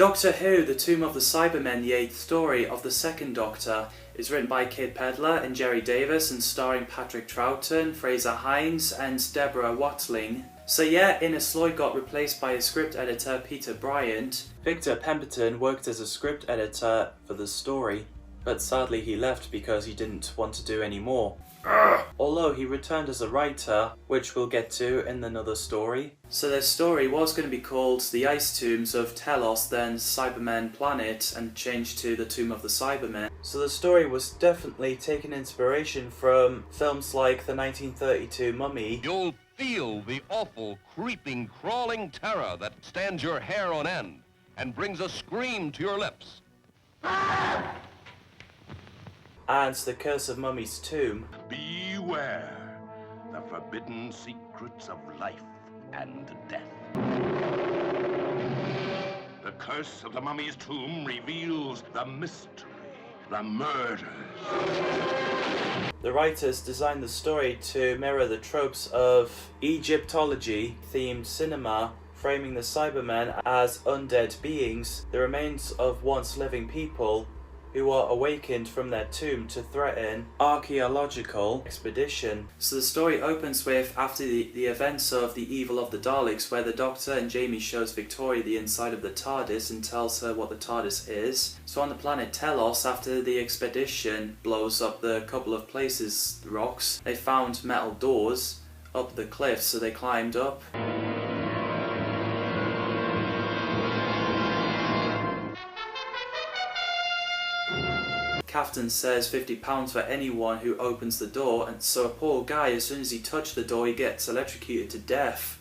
Doctor Who, The Tomb of the Cybermen, the 8th story of the 2nd Doctor, is written by Kid Pedler and Jerry Davis and starring Patrick Troughton, Fraser Hines and Deborah Watling. So yeah, Innes Lloyd got replaced by a script editor, Peter Bryant. Victor Pemberton worked as a script editor for the story, but sadly he left because he didn't want to do any more. Although he returned as a writer, which we'll get to in another story. So their story was going to be called The Ice Tombs of Telos, then Cybermen Planet, and changed to The Tomb of the Cybermen. So the story was definitely taking inspiration from films like the 1932 Mummy. You'll feel the awful, creeping, crawling terror that stands your hair on end and brings a scream to your lips. And The Curse of Mummy's Tomb. Beware the forbidden secrets of life and death. The Curse of the Mummy's Tomb reveals the mystery, the murders. The writers designed the story to mirror the tropes of Egyptology-themed cinema, framing the Cybermen as undead beings, the remains of once living people who are awakened from their tomb to threaten archaeological expedition. So the story opens with after the events of the Evil of the Daleks, where the Doctor and Jamie shows Victoria the inside of the TARDIS and tells her what the TARDIS is. So on the planet Telos, after the expedition blows up the couple of places, the rocks, they found metal doors up the cliff, so they climbed up. Captain says £50 for anyone who opens the door, and so a poor guy, as soon as he touched the door, he gets electrocuted to death.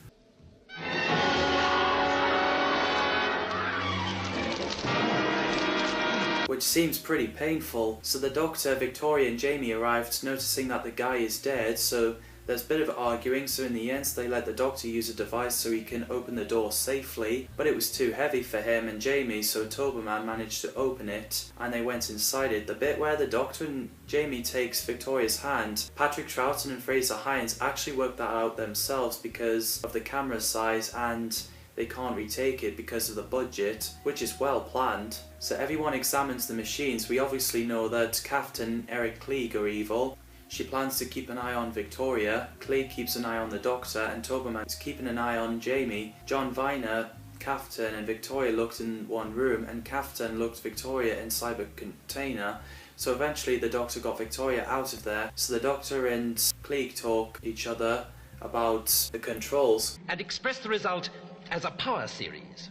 Which seems pretty painful. So the Doctor, Victoria and Jamie arrived, noticing that the guy is dead, so there's a bit of arguing, so in the end they let the Doctor use a device so he can open the door safely, but it was too heavy for him and Jamie, so Toberman managed to open it, and they went inside it. The bit where the Doctor and Jamie takes Victoria's hand, Patrick Troughton and Fraser Hines actually worked that out themselves because of the camera size, and they can't retake it because of the budget, which is well planned. So everyone examines the machines. We obviously know that Captain Eric Klieg are evil. She plans to keep an eye on Victoria, Klieg keeps an eye on the Doctor, and Toberman is keeping an eye on Jamie. John Viner, Kaftan and Victoria looked in one room, and Kaftan looked Victoria inside a container. So eventually the Doctor got Victoria out of there, so the Doctor and Klieg talk each other about the controls. And express the result as a power series.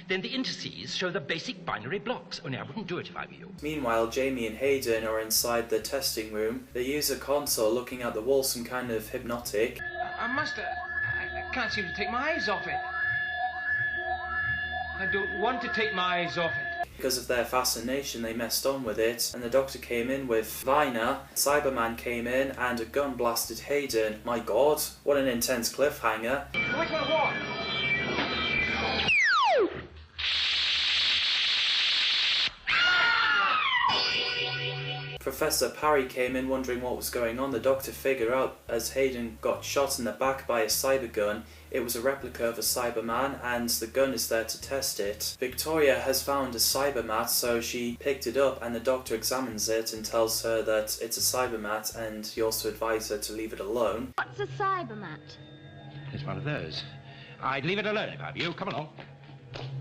Then the indices show the basic binary blocks, only I wouldn't do it if I were you. Meanwhile, Jamie and Hayden are inside the testing room. They use a console looking at the wall, some kind of hypnotic. I can't seem to take my eyes off it. I don't want to take my eyes off it. Because of their fascination, they messed on with it, and the Doctor came in with Viner, Cyberman came in, and a gun blasted Hayden. My god, what an intense cliffhanger. Which one what? Professor Parry came in wondering what was going on. The Doctor figured out as Hayden got shot in the back by a cyber gun, it was a replica of a Cyberman, and the gun is there to test it. Victoria has found a cybermat, so she picked it up, and the Doctor examines it and tells her that it's a cybermat, and he also advised her to leave it alone. What's a cybermat? It's one of those. I'd leave it alone if I were you. Come along.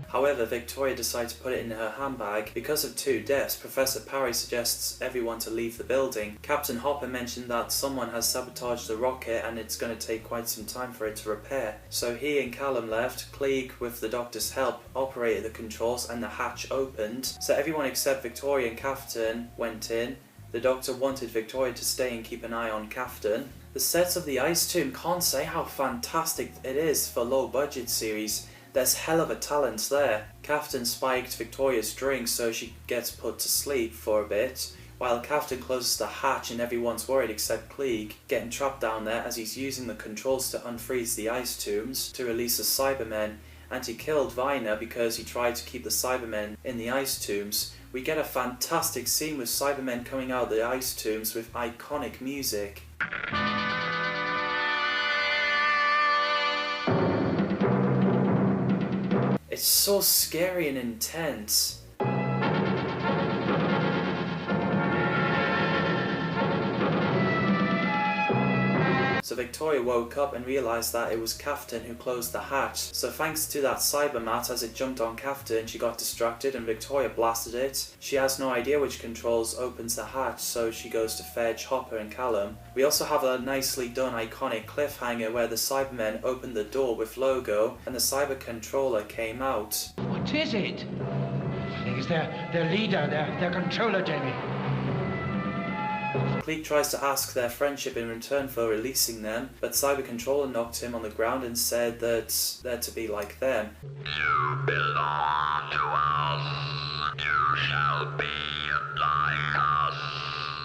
However, Victoria decides to put it in her handbag. Because of 2 deaths, Professor Parry suggests everyone to leave the building. Captain Hopper mentioned that someone has sabotaged the rocket and it's going to take quite some time for it to repair. So he and Callum left. Klieg, with the Doctor's help, operated the controls and the hatch opened. So everyone except Victoria and Kaftan went in. The Doctor wanted Victoria to stay and keep an eye on Kaftan. The sets of the Ice Tomb, can't say how fantastic it is for low budget series. There's hell of a talent there. Kaftan spiked Victoria's drink so she gets put to sleep for a bit, while Kaftan closes the hatch and everyone's worried except Klieg, getting trapped down there as he's using the controls to unfreeze the ice tombs to release the Cybermen, and he killed Viner because he tried to keep the Cybermen in the ice tombs. We get a fantastic scene with Cybermen coming out of the ice tombs with iconic music. It's so scary and intense. So Victoria woke up and realised that it was Captain who closed the hatch. So thanks to that cybermat, as it jumped on Captain, she got distracted and Victoria blasted it. She has no idea which controls opens the hatch, so she goes to fetch Hopper and Callum. We also have a nicely done iconic cliffhanger where the Cybermen opened the door with logo and the cyber controller came out. What is it? I think it's their leader, their controller, Jamie. Cleek tries to ask their friendship in return for releasing them, but Cyber Controller knocked him on the ground and said that they're to be like them. You belong to us. You shall be like us.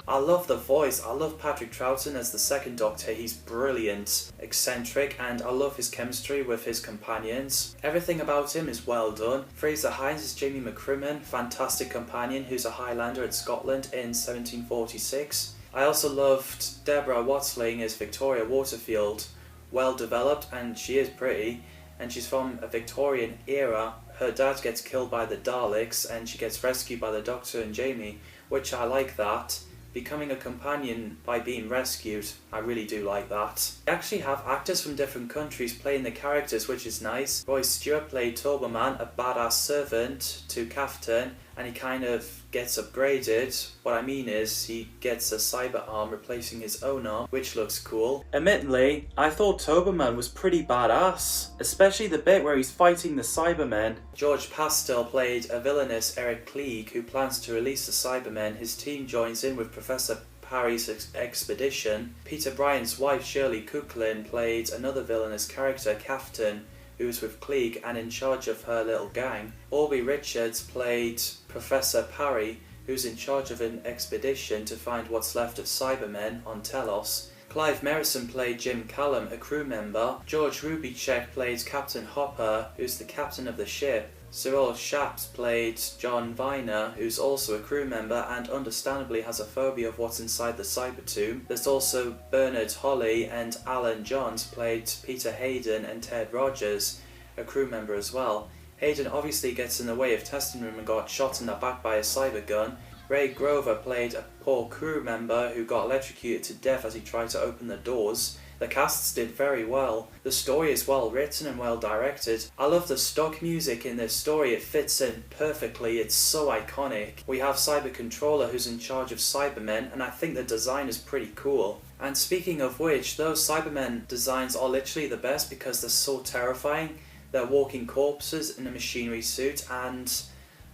I love the voice. I love Patrick Troughton as the second Doctor. He's brilliant, eccentric, and I love his chemistry with his companions. Everything about him is well done. Fraser Hines is Jamie McCrimmon, fantastic companion who's a Highlander at Scotland in 1746. I also loved Deborah Watling as Victoria Waterfield. Well developed, and she is pretty, and she's from a Victorian era. Her dad gets killed by the Daleks and she gets rescued by the Doctor and Jamie, which I like that. Becoming a companion by being rescued, I really do like that. They actually have actors from different countries playing the characters, which is nice. Roy Stewart played Turboman, a badass servant to Captain, and he kind of gets upgraded. What I mean is, he gets a cyber arm replacing his own arm, which looks cool. Admittedly, I thought Turboman was pretty badass, especially the bit where he's fighting the Cybermen. George Pastel played a villainous Eric Cleek who plans to release the Cybermen. His team joins in with Professor Parry's expedition. Peter Bryan's wife Shirley Cooklin played another villainous character, Captain, who was with Klieg and in charge of her little gang. Aubrey Richards played Professor Parry, who's in charge of an expedition to find what's left of Cybermen on Telos. Clive Merrison played Jim Callum, a crew member. George Rubicek played Captain Hopper, who's the captain of the ship. Cyril Shaps played John Viner, who's also a crew member and understandably has a phobia of what's inside the Cybertomb. There's also Bernard Holly and Alan Johns played Peter Hayden and Ted Rogers, a crew member as well. Hayden obviously gets in the way of testing room and got shot in the back by a cyber gun. Ray Grover played a poor crew member who got electrocuted to death as he tried to open the doors. The casts did very well. The story is well written and well directed. I love the stock music in this story. It fits in perfectly. It's so iconic. We have Cyber Controller who's in charge of Cybermen, and I think the design is pretty cool. And speaking of which, those Cybermen designs are literally the best because they're so terrifying. They're walking corpses in a machinery suit, and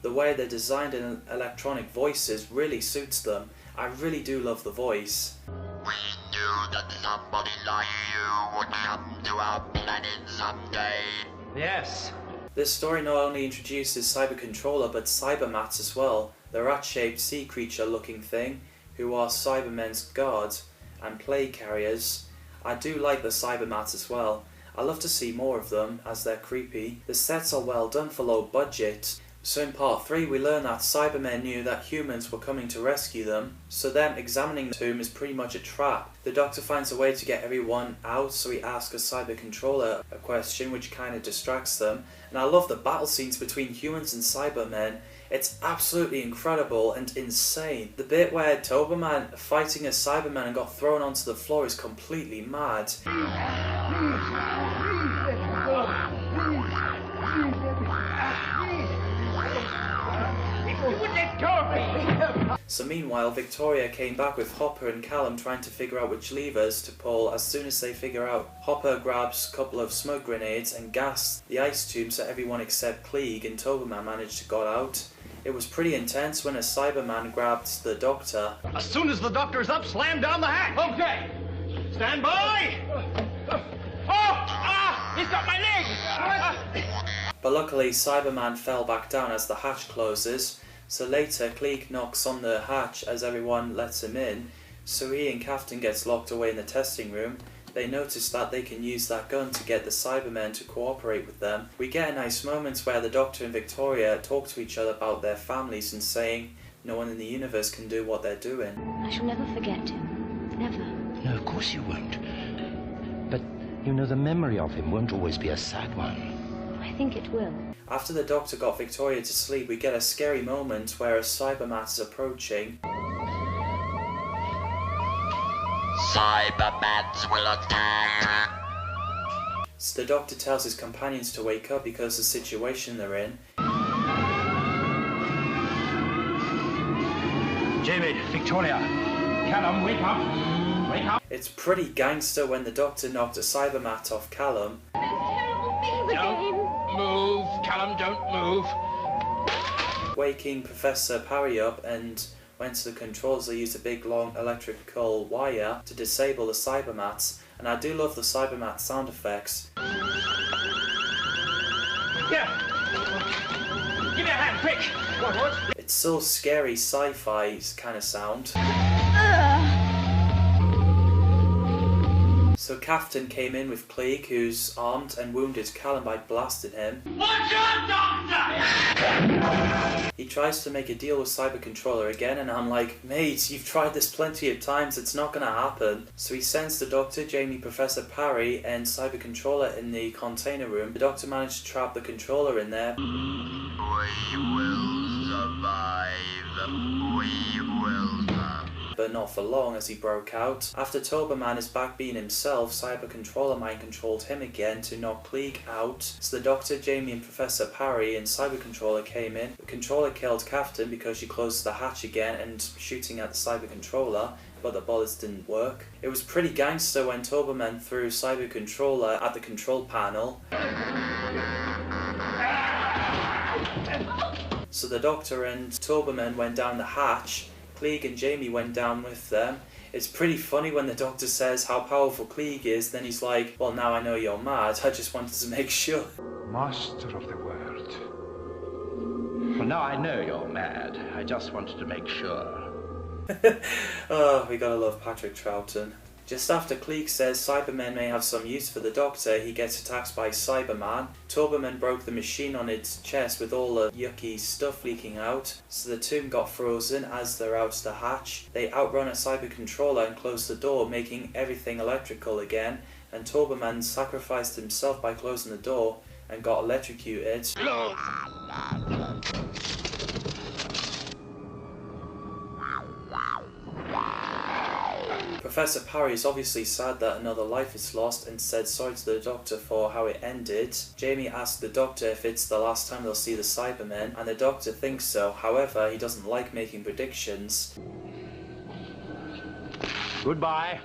the way they're designed in electronic voices really suits them. I really do love the voice. We knew that somebody like you would come to our planet someday. Yes. This story not only introduces Cyber Controller but Cybermats as well, the rat-shaped sea creature looking thing, who are Cybermen's guards and plague carriers. I do like the Cybermats as well. I love to see more of them as they're creepy. The sets are well done for low budget. So in part 3 we learn that Cybermen knew that humans were coming to rescue them, so them examining the tomb is pretty much a trap. The Doctor finds a way to get everyone out, so he asks a Cyber Controller a question which kind of distracts them. And I love the battle scenes between humans and Cybermen. It's absolutely incredible and insane. The bit where Doberman fighting a Cyberman and got thrown onto the floor is completely mad. So meanwhile, Victoria came back with Hopper and Callum trying to figure out which levers to pull. As soon as they figure out, Hopper grabs a couple of smoke grenades and gas the ice tomb so everyone except Klieg and Toberman managed to get out. It was pretty intense when a Cyberman grabbed the Doctor. As soon as the Doctor's up, slam down the hatch. Okay. Stand by! He's got my leg! But luckily, Cyberman fell back down as the hatch closes. So later, Klieg knocks on the hatch as everyone lets him in. So he and Captain gets locked away in the testing room. They notice that they can use that gun to get the Cybermen to cooperate with them. We get a nice moment where the Doctor and Victoria talk to each other about their families and saying no one in the universe can do what they're doing. I shall never forget him. Never. No, of course you won't. But, you know, the memory of him won't always be a sad one. I think it will. After the Doctor got Victoria to sleep, we get a scary moment where a Cybermat is approaching. Cybermans will attack. So the Doctor tells his companions to wake up because of the situation they're in. Jamie, Victoria, Callum, wake up! Wake up! It's pretty gangster when the Doctor knocked a Cybermat off Callum. Don't move, Callum, don't move. Waking Professor Parry up and went to the controls. They used a big long electrical wire to disable the Cybermats, and I do love the Cybermat sound effects. Yeah! Give me a hand, quick! What? It's so scary sci-fi kind of sound. So Captain came in with Klieg, who's armed, and wounded Callum by blasting him. Watch out, Doctor! He tries to make a deal with Cyber Controller again, and I'm like, mate, you've tried this plenty of times, it's not gonna happen. So he sends the Doctor, Jamie, Professor Parry, and Cyber Controller in the container room. The Doctor managed to trap the controller in there. We will survive. We will survive. But not for long, as he broke out. After Toberman is back being himself, Cyber Controller mind controlled him again to knock Klieg out. So the Doctor, Jamie and Professor Parry and Cyber Controller came in. The controller killed Captain because she closed the hatch again and shooting at the Cyber Controller, but the bullets didn't work. It was pretty gangster when Toberman threw Cyber Controller at the control panel. So the Doctor and Toberman went down the hatch. Klieg and Jamie went down with them. It's pretty funny when the Doctor says how powerful Klieg is, then he's like, well, now I know you're mad, I just wanted to make sure. Master of the world. Well, now I know you're mad. I just wanted to make sure. Oh, we gotta love Patrick Troughton. Just after Klieg says Cybermen may have some use for the Doctor, he gets attacked by Cyberman. Toberman broke the machine on its chest with all the yucky stuff leaking out, so the tomb got frozen as they're out the hatch. They outrun a Cyber Controller and close the door, making everything electrical again, and Toberman sacrificed himself by closing the door and got electrocuted. Professor Parry is obviously sad that another life is lost and said sorry to the Doctor for how it ended. Jamie asked the Doctor if it's the last time they'll see the Cybermen, and the Doctor thinks so. However, he doesn't like making predictions. Goodbye.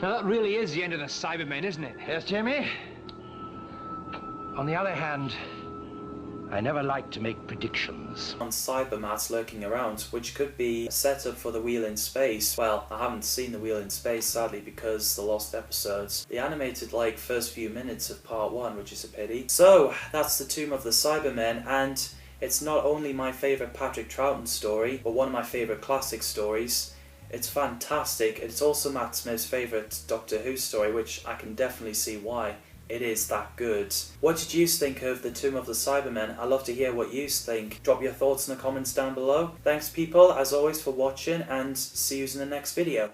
Now that really is the end of the Cybermen, isn't it? Yes, Jamie? On the other hand, I never like to make predictions. On Cybermats lurking around, which could be a setup for the Wheel in Space. Well, I haven't seen the Wheel in Space, sadly, because the lost episodes. They animated like first few minutes of part 1, which is a pity. So, that's the Tomb of the Cybermen, and it's not only my favourite Patrick Troughton story, but one of my favourite classic stories. It's fantastic. It's also Matt Smith's favourite Doctor Who story, which I can definitely see why. It is that good. What did you think of the Tomb of the Cybermen? I'd love to hear what you think. Drop your thoughts in the comments down below. Thanks people, as always, for watching, and see you in the next video.